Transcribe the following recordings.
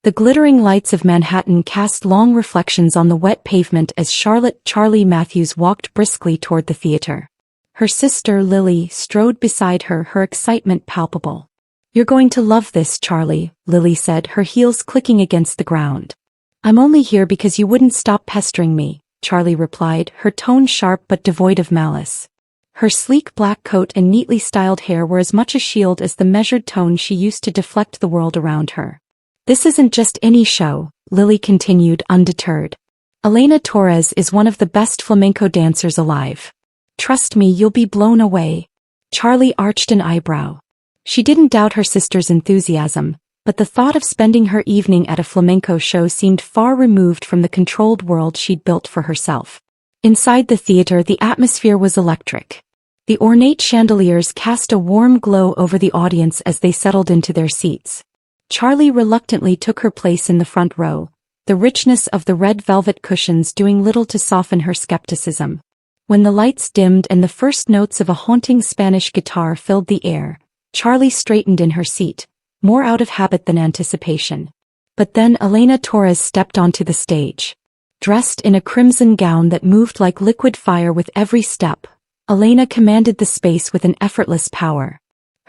The glittering lights of Manhattan cast long reflections on the wet pavement as Charlie Matthews walked briskly toward the theater. Her sister Lily strode beside her, her excitement palpable. "You're going to love this, Charlie," Lily said, her heels clicking against the ground. "I'm only here because you wouldn't stop pestering me," Charlie replied, her tone sharp but devoid of malice. Her sleek black coat and neatly styled hair were as much a shield as the measured tone she used to deflect the world around her. "This isn't just any show," Lily continued, undeterred. "Elena Torres is one of the best flamenco dancers alive. Trust me, you'll be blown away." Charlie arched an eyebrow. She didn't doubt her sister's enthusiasm, but the thought of spending her evening at a flamenco show seemed far removed from the controlled world she'd built for herself. Inside the theater, the atmosphere was electric. The ornate chandeliers cast a warm glow over the audience as they settled into their seats. Charlie reluctantly took her place in the front row, the richness of the red velvet cushions doing little to soften her skepticism. When the lights dimmed and the first notes of a haunting Spanish guitar filled the air, Charlie straightened in her seat, more out of habit than anticipation. But then Elena Torres stepped onto the stage. Dressed in a crimson gown that moved like liquid fire with every step, Elena commanded the space with an effortless power.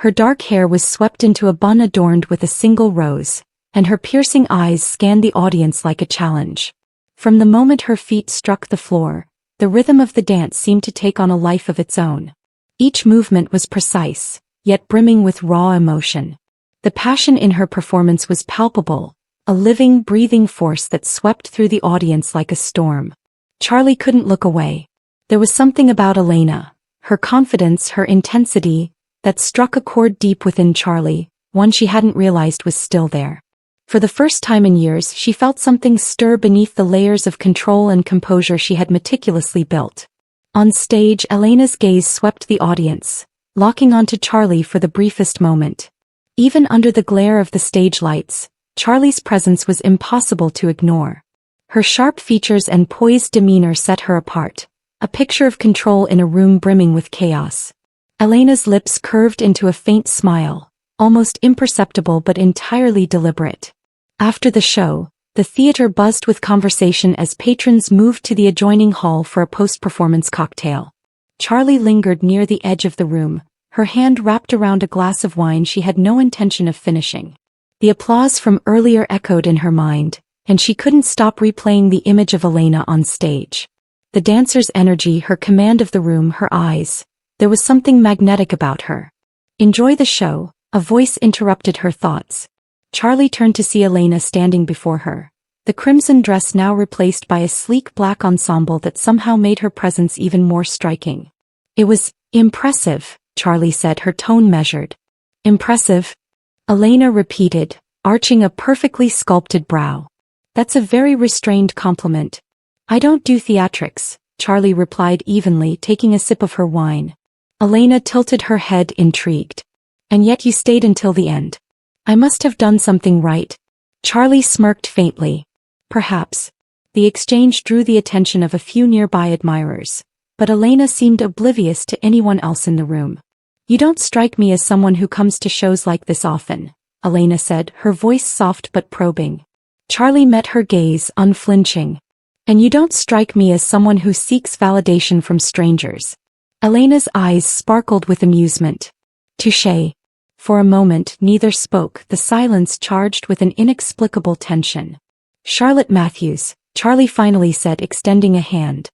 Her dark hair was swept into a bun adorned with a single rose, and her piercing eyes scanned the audience like a challenge. From the moment her feet struck the floor, the rhythm of the dance seemed to take on a life of its own. Each movement was precise, yet brimming with raw emotion. The passion in her performance was palpable, a living, breathing force that swept through the audience like a storm. Charlie couldn't look away. There was something about Elena, her confidence, her intensity, that struck a chord deep within Charlie, one she hadn't realized was still there. For the first time in years, she felt something stir beneath the layers of control and composure she had meticulously built. On stage, Elena's gaze swept the audience, locking onto Charlie for the briefest moment. Even under the glare of the stage lights, Charlie's presence was impossible to ignore. Her sharp features and poised demeanor set her apart, a picture of control in a room brimming with chaos. Elena's lips curved into a faint smile, almost imperceptible but entirely deliberate. After the show, the theater buzzed with conversation as patrons moved to the adjoining hall for a post-performance cocktail. Charlie lingered near the edge of the room, her hand wrapped around a glass of wine she had no intention of finishing. The applause from earlier echoed in her mind, and she couldn't stop replaying the image of Elena on stage. The dancer's energy, her command of the room, her eyes. There was something magnetic about her. "Enjoy the show," a voice interrupted her thoughts. Charlie turned to see Elena standing before her, the crimson dress now replaced by a sleek black ensemble that somehow made her presence even more striking. "It was impressive," Charlie said, her tone measured. "Impressive?" Elena repeated, arching a perfectly sculpted brow. "That's a very restrained compliment." "I don't do theatrics," Charlie replied evenly, taking a sip of her wine. Elena tilted her head, intrigued. "And yet you stayed until the end. I must have done something right." Charlie smirked faintly. "Perhaps." The exchange drew the attention of a few nearby admirers, but Elena seemed oblivious to anyone else in the room. "You don't strike me as someone who comes to shows like this often," Elena said, her voice soft but probing. Charlie met her gaze, unflinching. "And you don't strike me as someone who seeks validation from strangers." Elena's eyes sparkled with amusement. "Touché." For a moment, neither spoke, the silence charged with an inexplicable tension. "Charlotte Matthews," Charlie finally said, extending a hand.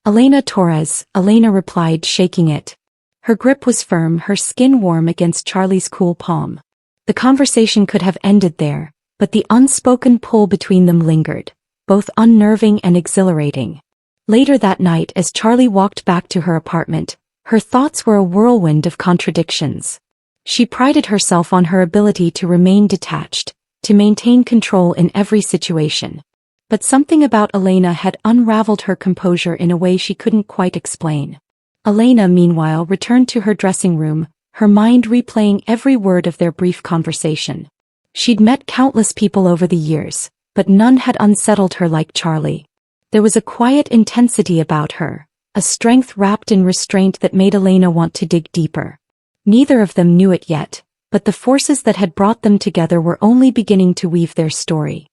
"Elena Torres," Elena replied, shaking it. Her grip was firm, her skin warm against Charlie's cool palm. The conversation could have ended there, but the unspoken pull between them lingered, both unnerving and exhilarating. Later that night, as Charlie walked back to her apartment, her thoughts were a whirlwind of contradictions. She prided herself on her ability to remain detached, to maintain control in every situation. But something about Elena had unraveled her composure in a way she couldn't quite explain. Elena, meanwhile, returned to her dressing room, her mind replaying every word of their brief conversation. She'd met countless people over the years, but none had unsettled her like Charlie. There was a quiet intensity about her, a strength wrapped in restraint that made Elena want to dig deeper. Neither of them knew it yet, but the forces that had brought them together were only beginning to weave their story.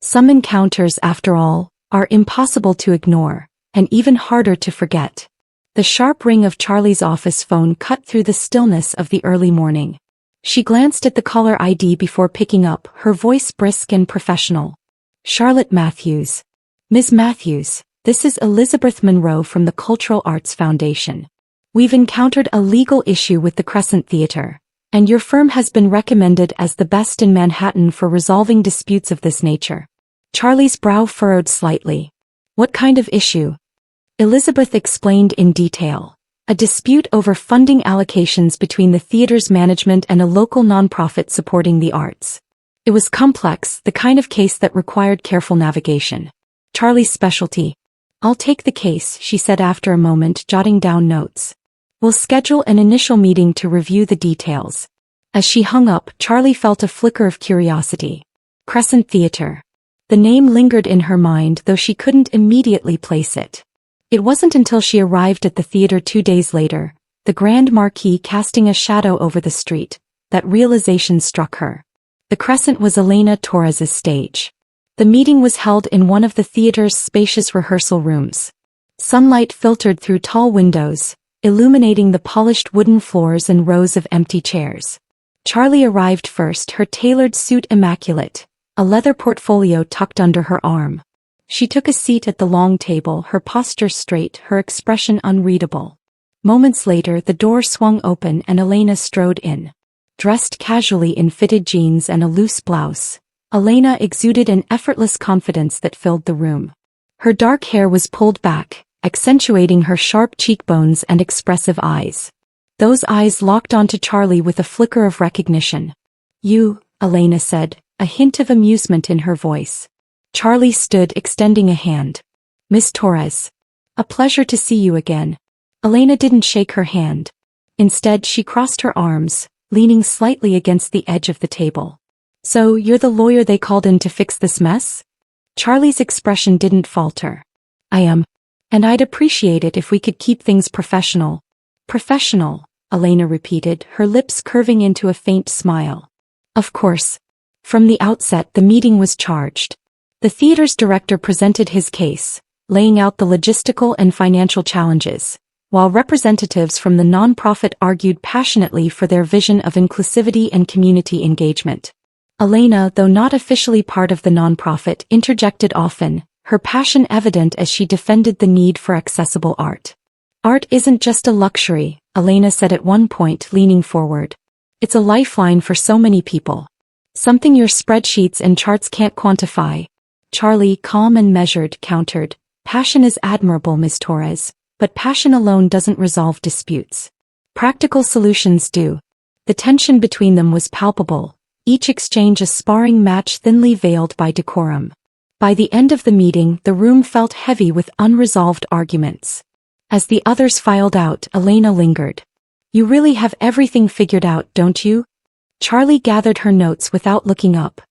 Some encounters, after all, are impossible to ignore, and even harder to forget. The sharp ring of Charlie's office phone cut through the stillness of the early morning. She glanced at the caller ID before picking up, her voice brisk and professional. Charlotte Matthews. Ms. Matthews, this is Elizabeth Monroe from the Cultural Arts Foundation. We've encountered a legal issue with the Crescent Theater, and your firm has been recommended as the best in Manhattan for resolving disputes of this nature. Charlie's brow furrowed slightly. What kind of issue? Elizabeth explained in detail. A dispute over funding allocations between the theater's management and a local nonprofit supporting the arts. It was complex, the kind of case that required careful navigation. Charlie's specialty. I'll take the case, she said after a moment, jotting down notes. We'll schedule an initial meeting to review the details. As she hung up, Charlie felt a flicker of curiosity. Crescent Theater. The name lingered in her mind, though she couldn't immediately place it. It wasn't until she arrived at the theater 2 days later, the grand marquee casting a shadow over the street, that realization struck her. The Crescent was Elena Torres's stage. The meeting was held in one of the theater's spacious rehearsal rooms. Sunlight filtered through tall windows, illuminating the polished wooden floors and rows of empty chairs. Charlie arrived first, her tailored suit immaculate, a leather portfolio tucked under her arm. She took a seat at the long table, her posture straight, her expression unreadable. Moments later, the door swung open and Elena strode in. Dressed casually in fitted jeans and a loose blouse, Elena exuded an effortless confidence that filled the room. Her dark hair was pulled back, accentuating her sharp cheekbones and expressive eyes. Those eyes locked onto Charlie with a flicker of recognition. You, Elena said, a hint of amusement in her voice. Charlie stood, extending a hand. Miss Torres. A pleasure to see you again. Elena didn't shake her hand. Instead, she crossed her arms, leaning slightly against the edge of the table. So, you're the lawyer they called in to fix this mess? Charlie's expression didn't falter. I am. And I'd appreciate it if we could keep things professional. Professional, Elena repeated, her lips curving into a faint smile. Of course. From the outset, the meeting was charged. The theater's director presented his case, laying out the logistical and financial challenges, while representatives from the nonprofit argued passionately for their vision of inclusivity and community engagement. Elena, though not officially part of the nonprofit, interjected often, her passion evident as she defended the need for accessible art. Art isn't just a luxury, Elena said at one point, leaning forward. It's a lifeline for so many people. Something your spreadsheets and charts can't quantify. Charlie, calm and measured, countered, passion is admirable, Ms. Torres, but passion alone doesn't resolve disputes. Practical solutions do. The tension between them was palpable, each exchange a sparring match thinly veiled by decorum. By the end of the meeting, the room felt heavy with unresolved arguments. As the others filed out, Elena lingered. You really have everything figured out, don't you? Charlie gathered her notes without looking up.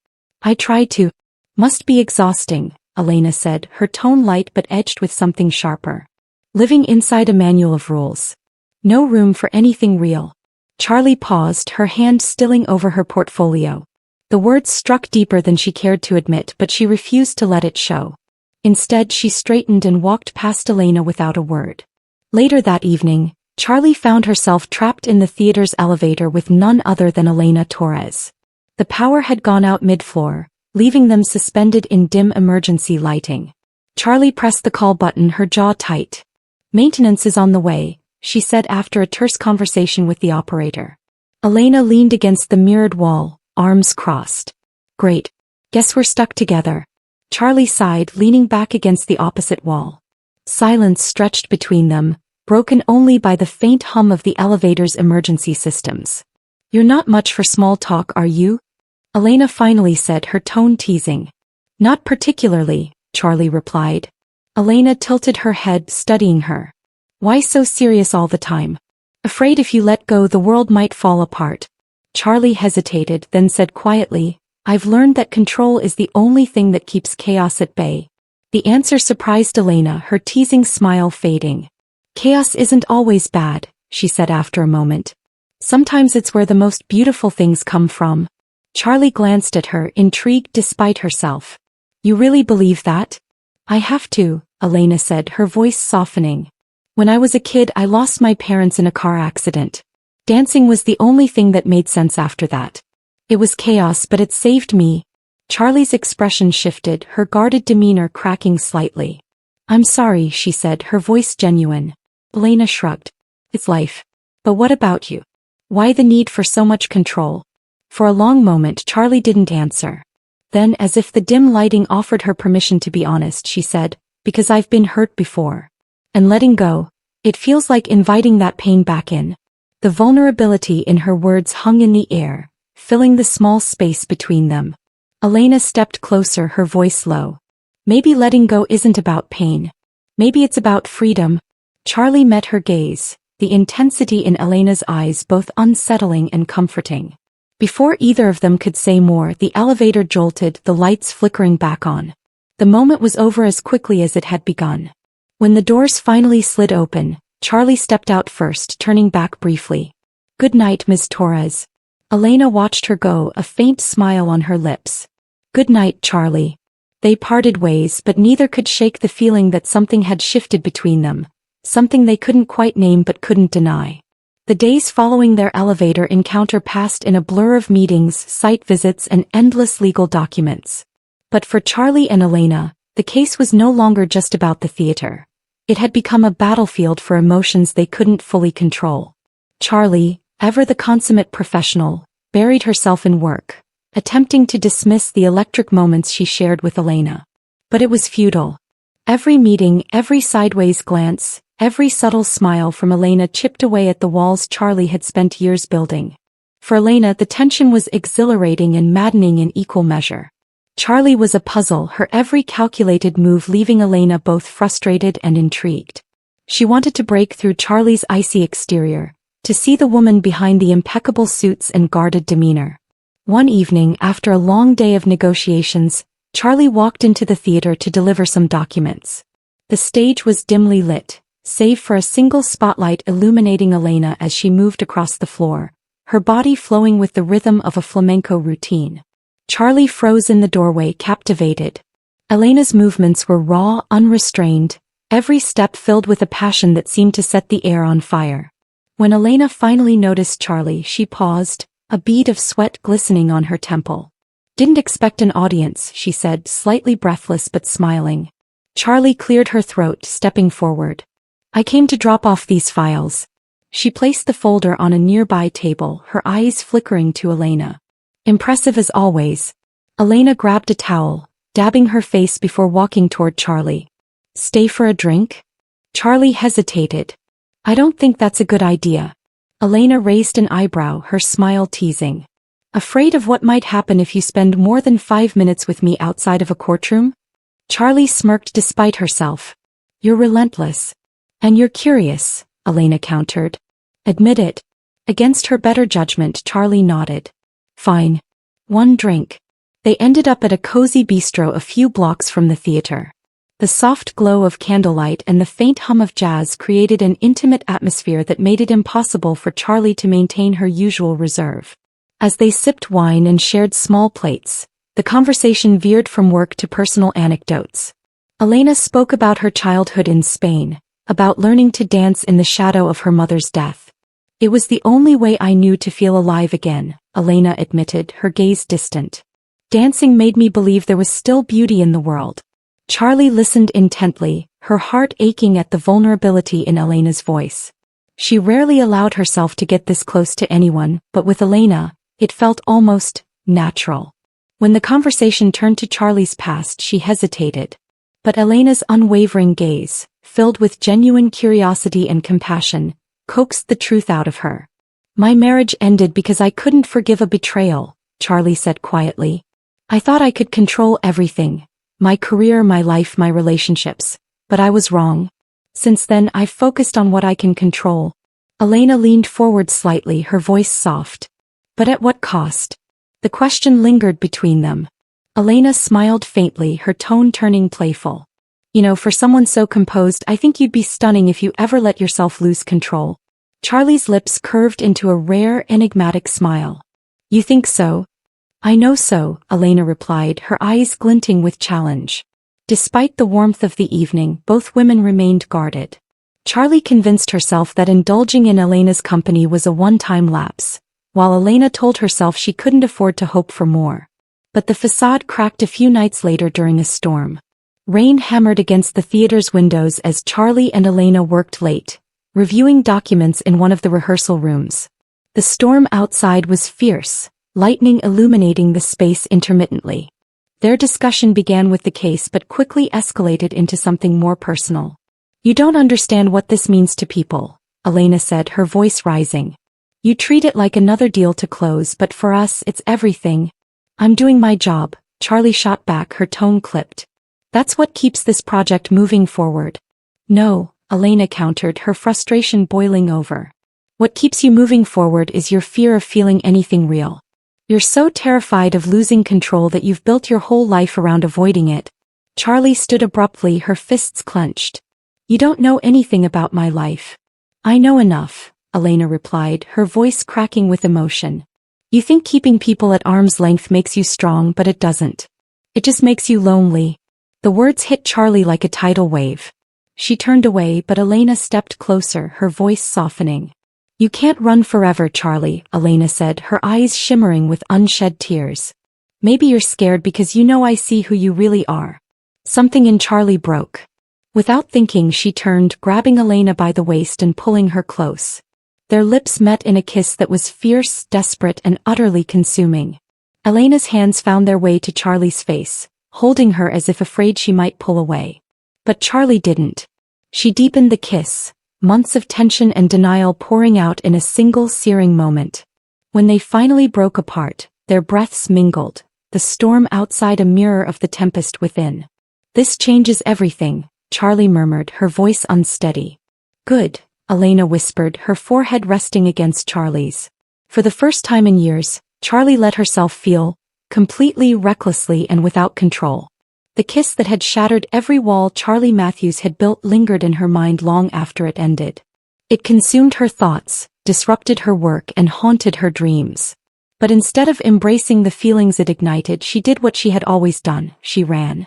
I try to. Must be exhausting, Elena said, her tone light but edged with something sharper. Living inside a manual of rules. No room for anything real. Charlie paused, her hand stilling over her portfolio. The words struck deeper than she cared to admit, but she refused to let it show. Instead, she straightened and walked past Elena without a word. Later that evening, Charlie found herself trapped in the theater's elevator with none other than Elena Torres. The power had gone out mid-floor, leaving them suspended in dim emergency lighting. Charlie pressed the call button, her jaw tight. Maintenance is on the way, she said after a terse conversation with the operator. Elena leaned against the mirrored wall, arms crossed. Great. Guess we're stuck together. Charlie sighed, leaning back against the opposite wall. Silence stretched between them, broken only by the faint hum of the elevator's emergency systems. You're not much for small talk, are you? Elena finally said, her tone teasing. Not particularly, Charlie replied. Elena tilted her head, studying her. Why so serious all the time? Afraid if you let go the world might fall apart. Charlie hesitated, then said quietly, I've learned that control is the only thing that keeps chaos at bay. The answer surprised Elena, her teasing smile fading. Chaos isn't always bad, she said after a moment. Sometimes it's where the most beautiful things come from. Charlie glanced at her, intrigued despite herself. You really believe that? I have to, Elena said, her voice softening. When I was a kid, I lost my parents in a car accident. Dancing was the only thing that made sense after that. It was chaos, but it saved me. Charlie's expression shifted, her guarded demeanor cracking slightly. I'm sorry, she said, her voice genuine. Elena shrugged. It's life. But what about you? Why the need for so much control? For a long moment, Charlie didn't answer. Then, as if the dim lighting offered her permission to be honest, she said, because I've been hurt before. And letting go, it feels like inviting that pain back in. The vulnerability in her words hung in the air, filling the small space between them. Elena stepped closer, her voice low. Maybe letting go isn't about pain. Maybe it's about freedom. Charlie met her gaze, the intensity in Elena's eyes both unsettling and comforting. Before either of them could say more, the elevator jolted, the lights flickering back on. The moment was over as quickly as it had begun. When the doors finally slid open, Charlie stepped out first, turning back briefly. Good night, Ms. Torres. Elena watched her go, a faint smile on her lips. Good night, Charlie. They parted ways, but neither could shake the feeling that something had shifted between them, something they couldn't quite name but couldn't deny. The days following their elevator encounter passed in a blur of meetings, site visits, and endless legal documents. But for Charlie and Elena, the case was no longer just about the theater. It had become a battlefield for emotions they couldn't fully control. Charlie, ever the consummate professional, buried herself in work, attempting to dismiss the electric moments she shared with Elena. But it was futile. Every meeting, every sideways glance, every subtle smile from Elena chipped away at the walls Charlie had spent years building. For Elena, the tension was exhilarating and maddening in equal measure. Charlie was a puzzle, her every calculated move leaving Elena both frustrated and intrigued. She wanted to break through Charlie's icy exterior, to see the woman behind the impeccable suits and guarded demeanor. One evening, after a long day of negotiations, Charlie walked into the theater to deliver some documents. The stage was dimly lit, save for a single spotlight illuminating Elena as she moved across the floor, her body flowing with the rhythm of a flamenco routine. Charlie froze in the doorway, captivated. Elena's movements were raw, unrestrained, every step filled with a passion that seemed to set the air on fire. When Elena finally noticed Charlie, she paused, a bead of sweat glistening on her temple. Didn't expect an audience, she said, slightly breathless but smiling. Charlie cleared her throat, stepping forward. I came to drop off these files. She placed the folder on a nearby table, her eyes flickering to Elena. Impressive as always. Elena grabbed a towel, dabbing her face before walking toward Charlie. Stay for a drink? Charlie hesitated. I don't think that's a good idea. Elena raised an eyebrow, her smile teasing. Afraid of what might happen if you spend more than 5 minutes with me outside of a courtroom? Charlie smirked despite herself. You're relentless. And you're curious, Elena countered. Admit it. Against her better judgment, Charlie nodded. Fine. One drink. They ended up at a cozy bistro a few blocks from the theater. The soft glow of candlelight and the faint hum of jazz created an intimate atmosphere that made it impossible for Charlie to maintain her usual reserve. As they sipped wine and shared small plates, the conversation veered from work to personal anecdotes. Elena spoke about her childhood in Spain, about learning to dance in the shadow of her mother's death. It was the only way I knew to feel alive again, Elena admitted, her gaze distant. Dancing made me believe there was still beauty in the world. Charlie listened intently, her heart aching at the vulnerability in Elena's voice. She rarely allowed herself to get this close to anyone, but with Elena, it felt almost natural. When the conversation turned to Charlie's past, she hesitated. But Elena's unwavering gaze, filled with genuine curiosity and compassion, coaxed the truth out of her. My marriage ended because I couldn't forgive a betrayal, Charlie said quietly. I thought I could control everything. My career, my life, my relationships. But I was wrong. Since then, I've focused on what I can control. Elena leaned forward slightly, her voice soft. But at what cost? The question lingered between them. Elena smiled faintly, her tone turning playful. For someone so composed, I think you'd be stunning if you ever let yourself lose control. Charlie's lips curved into a rare, enigmatic smile. You think so? I know so, Elena replied, her eyes glinting with challenge. Despite the warmth of the evening, both women remained guarded. Charlie convinced herself that indulging in Elena's company was a one-time lapse, while Elena told herself she couldn't afford to hope for more. But the facade cracked a few nights later during a storm. Rain hammered against the theater's windows as Charlie and Elena worked late, reviewing documents in one of the rehearsal rooms. The storm outside was fierce, lightning illuminating the space intermittently. Their discussion began with the case but quickly escalated into something more personal. You don't understand what this means to people, Elena said, her voice rising. You treat it like another deal to close, but for us it's everything. I'm doing my job, Charlie shot back, her tone clipped. That's what keeps this project moving forward. No, Elena countered, her frustration boiling over. What keeps you moving forward is your fear of feeling anything real. You're so terrified of losing control that you've built your whole life around avoiding it. Charlie stood abruptly, her fists clenched. You don't know anything about my life. I know enough, Elena replied, her voice cracking with emotion. You think keeping people at arm's length makes you strong, but it doesn't. It just makes you lonely. The words hit Charlie like a tidal wave. She turned away, but Elena stepped closer, her voice softening. You can't run forever, Charlie, Elena said, her eyes shimmering with unshed tears. Maybe you're scared because you know I see who you really are. Something in Charlie broke. Without thinking, she turned, grabbing Elena by the waist and pulling her close. Their lips met in a kiss that was fierce, desperate, and utterly consuming. Elena's hands found their way to Charlie's face, holding her as if afraid she might pull away. But Charlie didn't. She deepened the kiss, months of tension and denial pouring out in a single searing moment. When they finally broke apart, their breaths mingled, the storm outside a mirror of the tempest within. This changes everything, Charlie murmured, her voice unsteady. Good, Elena whispered, her forehead resting against Charlie's. For the first time in years, Charlie let herself feel, completely, recklessly, and without control. The kiss that had shattered every wall Charlie Matthews had built lingered in her mind long after it ended. It consumed her thoughts, disrupted her work, and haunted her dreams. But instead of embracing the feelings it ignited, she did what she had always done, she ran.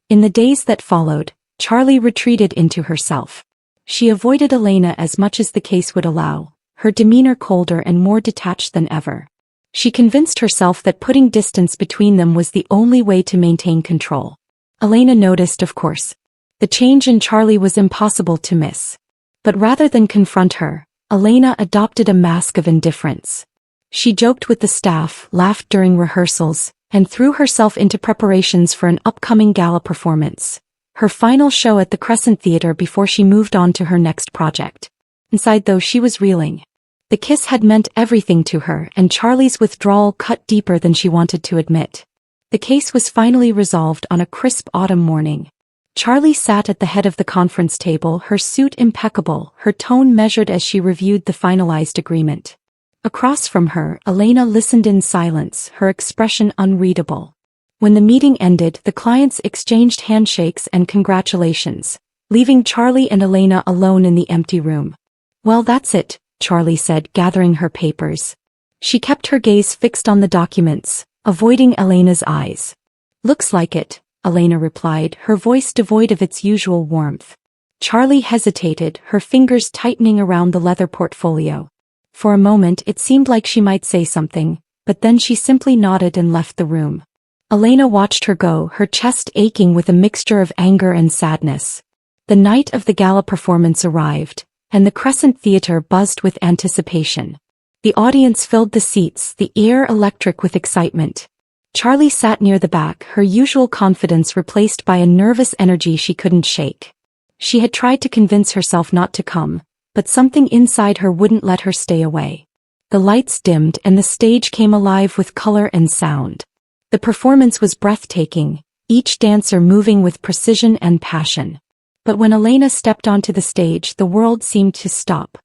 In the days that followed, Charlie retreated into herself. She avoided Elena as much as the case would allow, her demeanor colder and more detached than ever. She convinced herself that putting distance between them was the only way to maintain control. Elena noticed, of course. The change in Charlie was impossible to miss. But rather than confront her, Elena adopted a mask of indifference. She joked with the staff, laughed during rehearsals, and threw herself into preparations for an upcoming gala performance. Her final show at the Crescent Theater before she moved on to her next project. Inside, though, she was reeling. The kiss had meant everything to her, and Charlie's withdrawal cut deeper than she wanted to admit. The case was finally resolved on a crisp autumn morning. Charlie sat at the head of the conference table, her suit impeccable, her tone measured as she reviewed the finalized agreement. Across from her, Elena listened in silence, her expression unreadable. When the meeting ended, the clients exchanged handshakes and congratulations, leaving Charlie and Elena alone in the empty room. Well, that's it, Charlie said, gathering her papers. She kept her gaze fixed on the documents, avoiding Elena's eyes. Looks like it, Elena replied, her voice devoid of its usual warmth. Charlie hesitated, her fingers tightening around the leather portfolio. For a moment it seemed like she might say something, but then she simply nodded and left the room. Elena watched her go, her chest aching with a mixture of anger and sadness. The night of the gala performance arrived, and the Crescent Theater buzzed with anticipation. The audience filled the seats, the air electric with excitement. Charlie sat near the back, her usual confidence replaced by a nervous energy she couldn't shake. She had tried to convince herself not to come, but something inside her wouldn't let her stay away. The lights dimmed and the stage came alive with color and sound. The performance was breathtaking, each dancer moving with precision and passion. But when Elena stepped onto the stage, the world seemed to stop.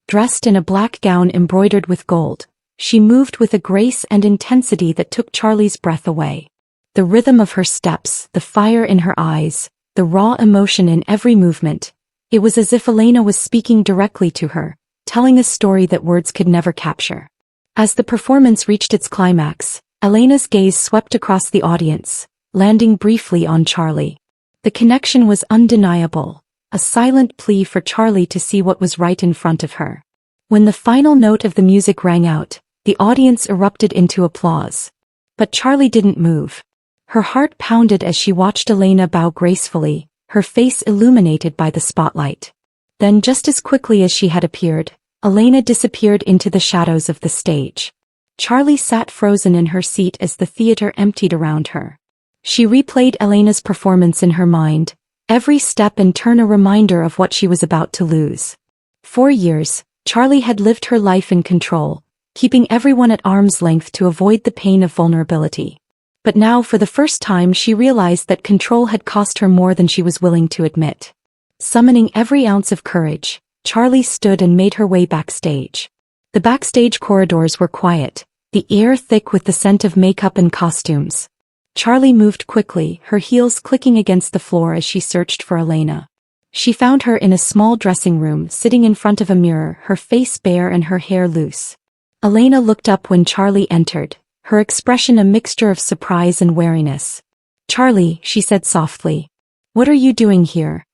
Dressed in a black gown embroidered with gold, she moved with a grace and intensity that took Charlie's breath away. The rhythm of her steps, the fire in her eyes, the raw emotion in every movement, it was as if Elena was speaking directly to her, telling a story that words could never capture. As the performance reached its climax, Elena's gaze swept across the audience, landing briefly on Charlie. The connection was undeniable, a silent plea for Charlie to see what was right in front of her. When the final note of the music rang out, the audience erupted into applause. But Charlie didn't move. Her heart pounded as she watched Elena bow gracefully, her face illuminated by the spotlight. Then just as quickly as she had appeared, Elena disappeared into the shadows of the stage. Charlie sat frozen in her seat as the theater emptied around her. She replayed Elena's performance in her mind, every step and turn a reminder of what she was about to lose. For years, Charlie had lived her life in control, keeping everyone at arm's length to avoid the pain of vulnerability. But now for the first time she realized that control had cost her more than she was willing to admit. Summoning every ounce of courage, Charlie stood and made her way backstage. The backstage corridors were quiet, the air thick with the scent of makeup and costumes. Charlie moved quickly, her heels clicking against the floor as she searched for Elena. She found her in a small dressing room, sitting in front of a mirror, her face bare and her hair loose. Elena looked up when Charlie entered, her expression a mixture of surprise and wariness. "Charlie," she said softly. "What are you doing here?"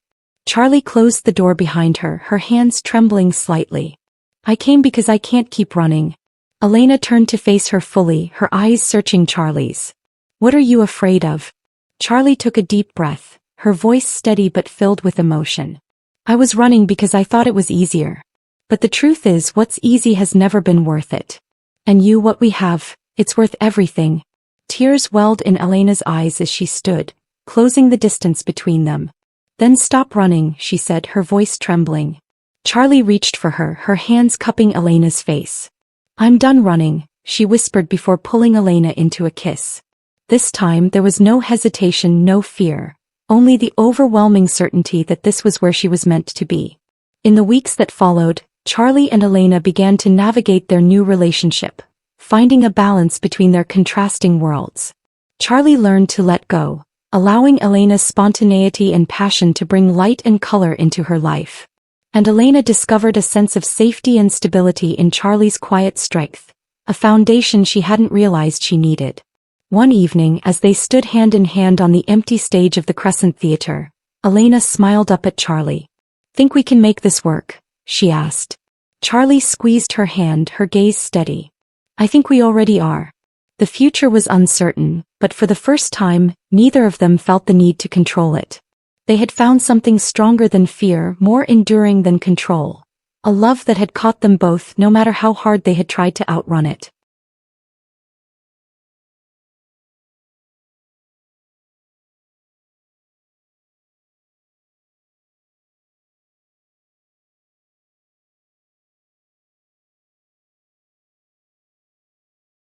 Charlie closed the door behind her, her hands trembling slightly. "I came because I can't keep running." Elena turned to face her fully, her eyes searching Charlie's. "What are you afraid of?" Charlie took a deep breath, her voice steady but filled with emotion. "I was running because I thought it was easier. But the truth is, what's easy has never been worth it. And you, what we have, it's worth everything." Tears welled in Elena's eyes as she stood, closing the distance between them. "Then stop running," she said, her voice trembling. Charlie reached for her, her hands cupping Elena's face. "I'm done running," she whispered before pulling Elena into a kiss. This time there was no hesitation, no fear, only the overwhelming certainty that this was where she was meant to be. In the weeks that followed, Charlie and Elena began to navigate their new relationship, finding a balance between their contrasting worlds. Charlie learned to let go, allowing Elena's spontaneity and passion to bring light and color into her life. And Elena discovered a sense of safety and stability in Charlie's quiet strength, a foundation she hadn't realized she needed. One evening, as they stood hand in hand on the empty stage of the Crescent Theater, Elena smiled up at Charlie. "Think we can make this work?" she asked. Charlie squeezed her hand, her gaze steady. "I think we already are." The future was uncertain, but for the first time, neither of them felt the need to control it. They had found something stronger than fear, more enduring than control. A love that had caught them both no matter how hard they had tried to outrun it.